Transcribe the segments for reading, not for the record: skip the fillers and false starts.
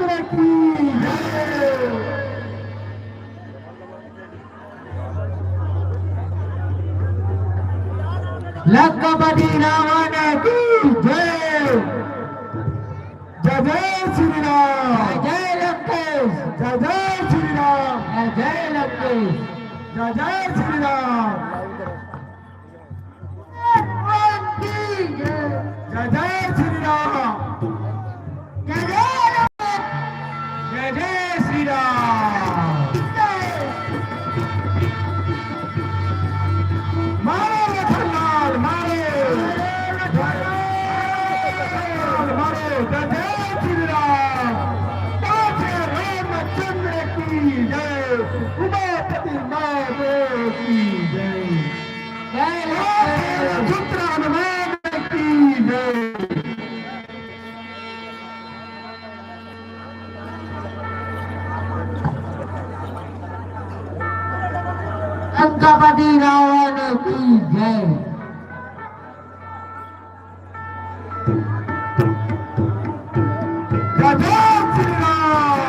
रामचंद्र की जय। लक्कपति रावण की जय। जय जय श्री राम। जय लक्केश। जय जय श्री राम। जय लक्केश। जय जय श्री राम। जय जय श्री राम। जय जय जय जय श्री राम। मारो लखनलाल मारो। मारो जय जय श्री राम। रामचंद्र की जय। उमापति महादेव की जय। जय पुत्र हनुमान की जय। लंकापति रावण की जय। जय जय श्री राम।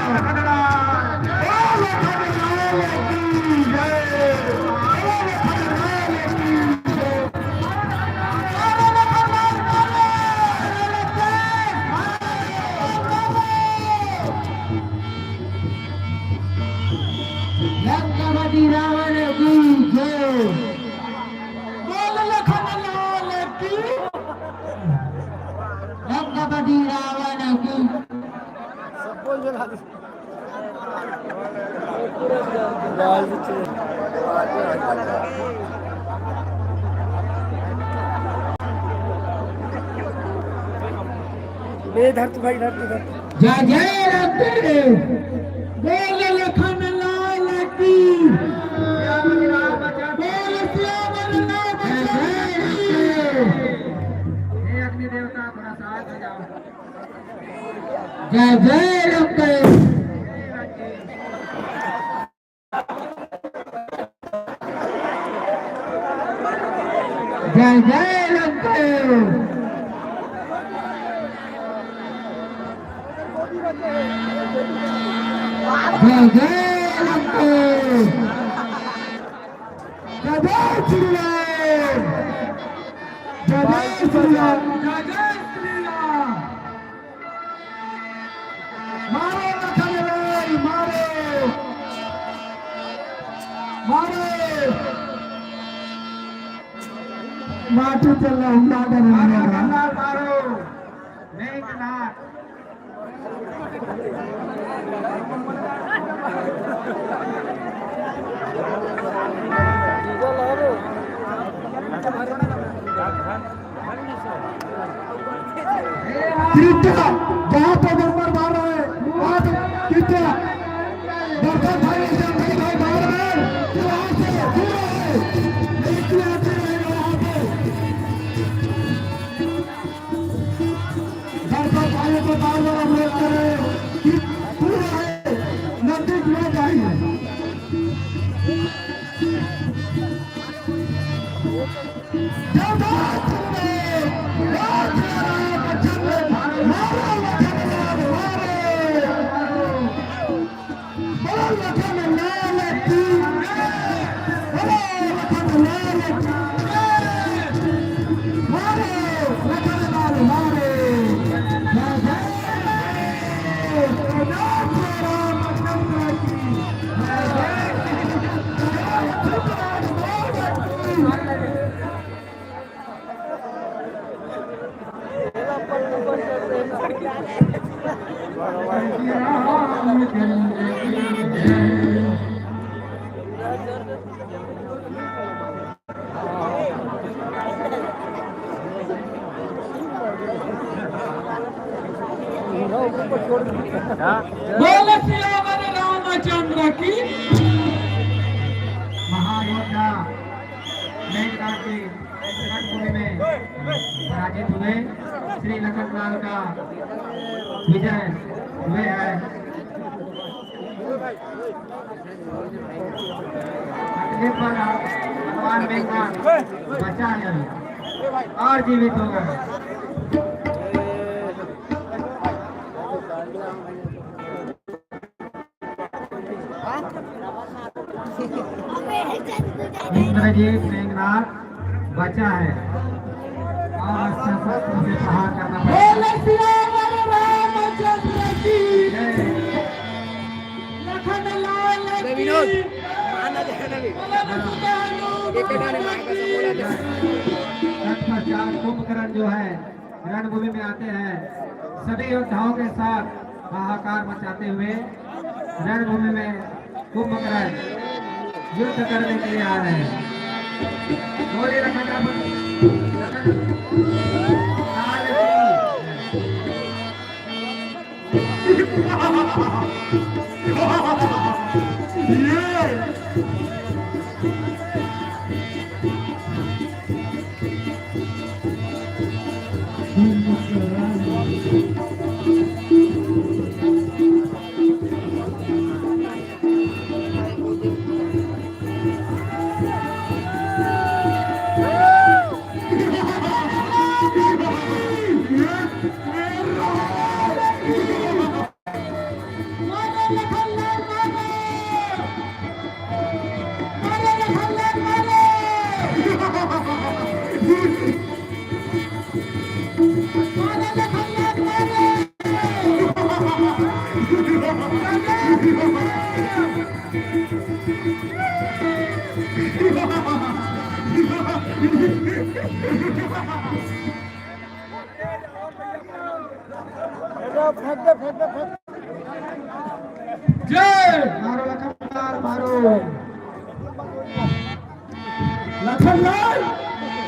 की जय। लंकापति रावण की जय। बोल लखनलाल की। लंकापति रावण की। सब बोल जला दे। धरती भाई धरती। जय जय लक्केश। बोल लखनलाल की। अग्नि देवता थोड़ा साथ हो जाओ। जय जय लक्केश। जय जय लक्केश। जय जय लक्केश। जय जय श्री राम। जय जय श्री राम। जय जय श्री राम। मारो लखनलाल मारो। मारो माटी चल रहा हूँ लखनलाल मारो। मेघनाथ जहाँ पे नंबर मार रहा है वहाँ दर्शन भाई भाई मार रहे हैं वहाँ से दूर है। दर्शन भाई को बार बार अनुरोध कर रहे हैं कि दूर है नजदीक न जाइए। बोले सियावर रामचंद्र की। महायोद्धा मेघनाथ की रणभूमि में पराजित हुए श्री लखनलाल का विजय हुए है। तकलीफ पर भगवान मेघनाथ बचा है और जीवित हो गए। इंद्रजीत मेघनाथ बचा है और अच्छा सा उसे प्रहार करना बोले पड़ेगा। श्री रामचंद्र की लखन लाल की तत्पश्चात कुंभकर्ण जो है रणभूमि में आते हैं, सभी योद्धाओं के साथ हाहाकार मचाते हुए रणभूमि में कुंभकर्ण युद्ध करने के लिए आ रहे हैं। गोली रखना जय मारो लखनलाल मारो लखनलाल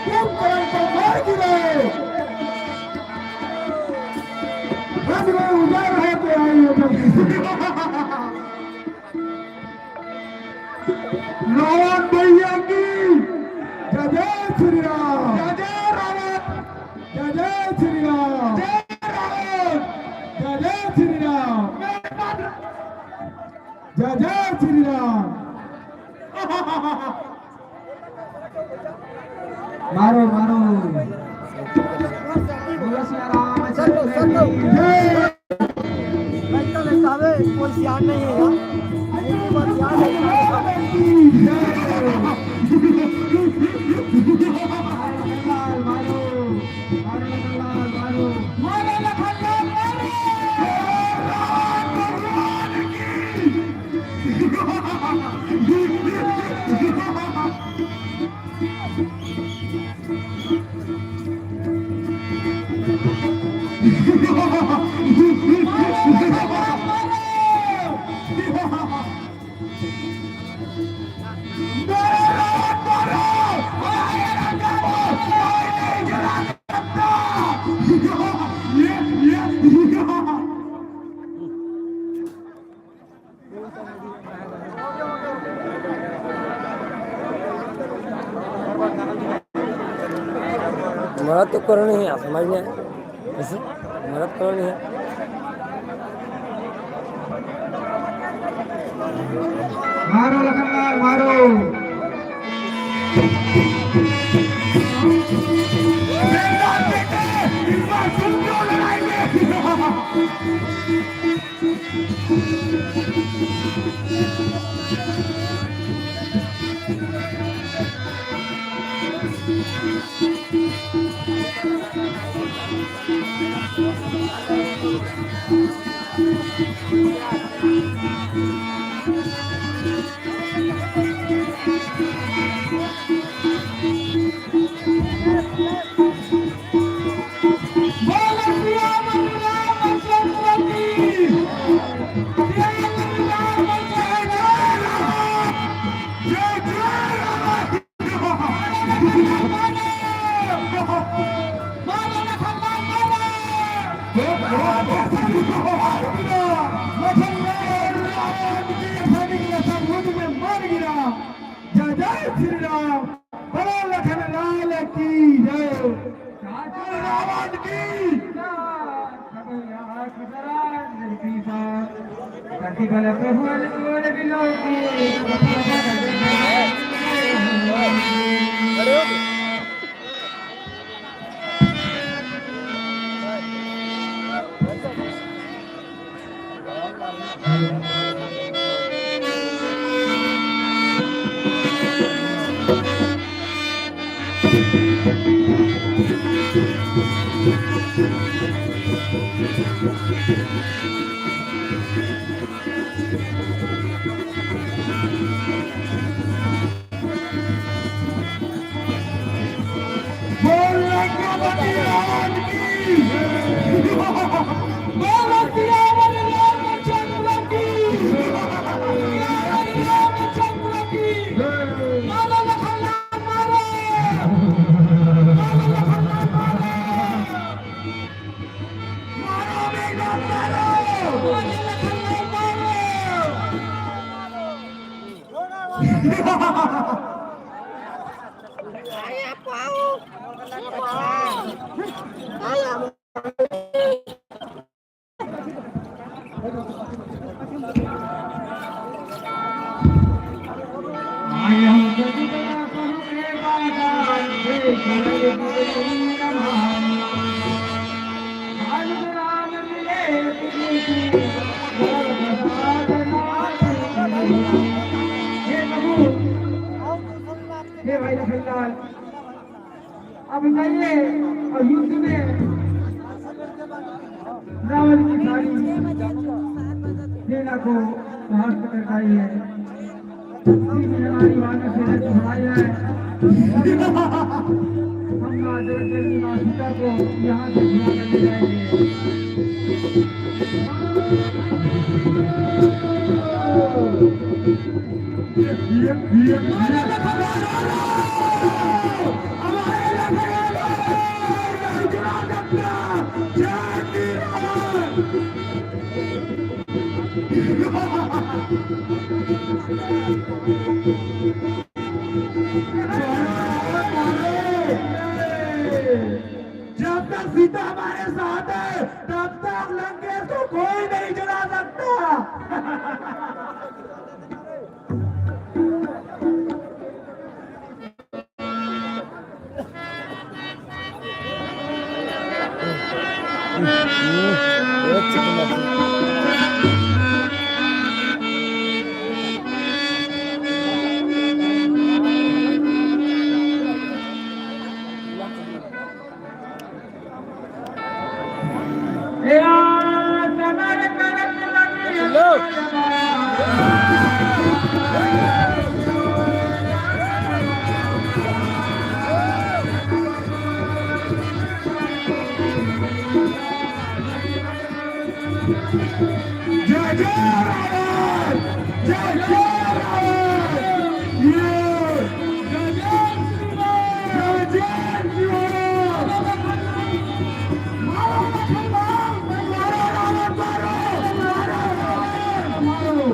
कुंभकर्ण को मार गिराए। हम लोग उजाड़ होते आए जल्दी से। रावण भैया की जय जय श्री राम, जय जय रावण, जय जय श्री राम, जय रावण, जय जय श्री राम, जय जय श्री राम। मारो मारो बोलो सिया रामचंद्र की जय। कोई ध्यान नहीं है यार, ध्यान लखनलाल मारो मारो लखनलाल मारो मारो लखनलाल मारो। मदद तो करनी है, समझ में ऐसे मदद करनी है। मारो लखनलाल मारो जय जय श्री राम, बोलो लखनलाल की जय। रावण की बोल रंगवती रावण की बोल रावण रामचंद्र की रामचंद्र की मारो लखनलाल मारो मारो लखनलाल मारो बेटा मारो लखनलाल मारो हे भाई लखनलाल, अब बताइए और युद्ध में रावण की सारी सेना को पहाड़ पर करकाई है। हमारी वानर सेना को हराया है। हम मां जगदम्बी मां सीता को यहाँ से घुमा कर ले जाएंगे। जब तक सीता हमारे साथ है तब तक लंकेश को कोई नहीं जला सकता। जय जय रावण, जय जय रावण, जय जय श्री राम, मारो लखनलाल, मारो रावण, मारो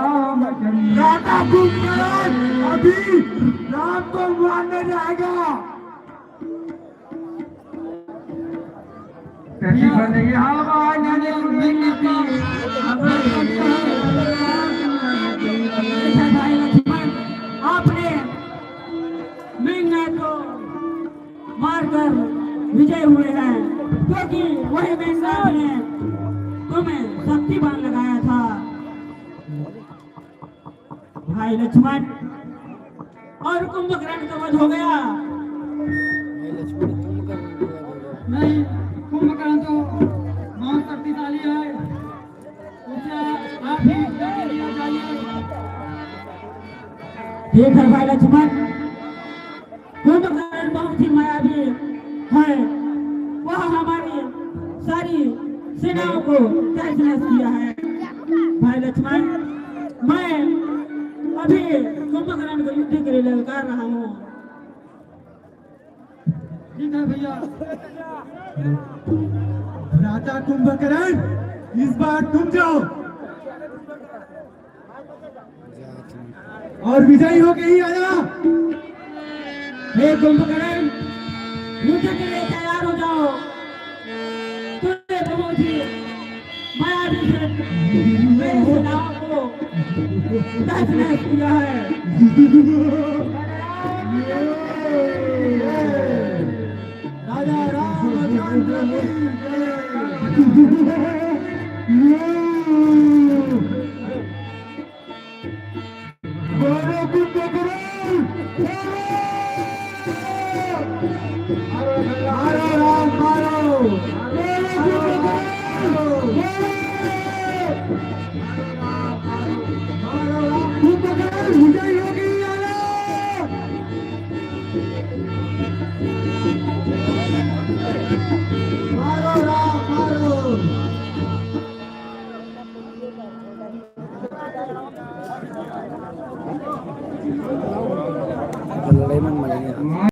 राधा कुंभकर्ण अभी राम को मारने जाएगा। आपने मेघनाथ को मारकर विजय हुए हैं, क्योंकि वही मेघनाथ ने तुम्हें शक्तिवान लगाया था। भाई लक्ष्मण, और कुंभकर्ण का वध हो गया। नहीं, कुंभकर्ण तो बहुत शक्तिशाली है, उसे आप ही जाके लिया जाइए। ठीक है भाई लक्ष्मण, कुंभकर्ण बहुत ही मायावी है। वह हमारी सारी सेनाओं को तहस नहस किया है। भाई लक्ष्मण, मैं अभी कुंभकर्ण को युद्ध के लिए ललकार रहा हूँ। ठीक है भैया। राजा कुंभकर्ण, इस बार तुम जाओ और विजयी होके ही आना। हे कुंभकर्ण, युद्ध के लिए तैयार हो जाओ। तुमने बहुत ही मायावी से मेरी सेनाओं को तहस नहस किया है। राजा रामचंद्र की जय। विजय योगी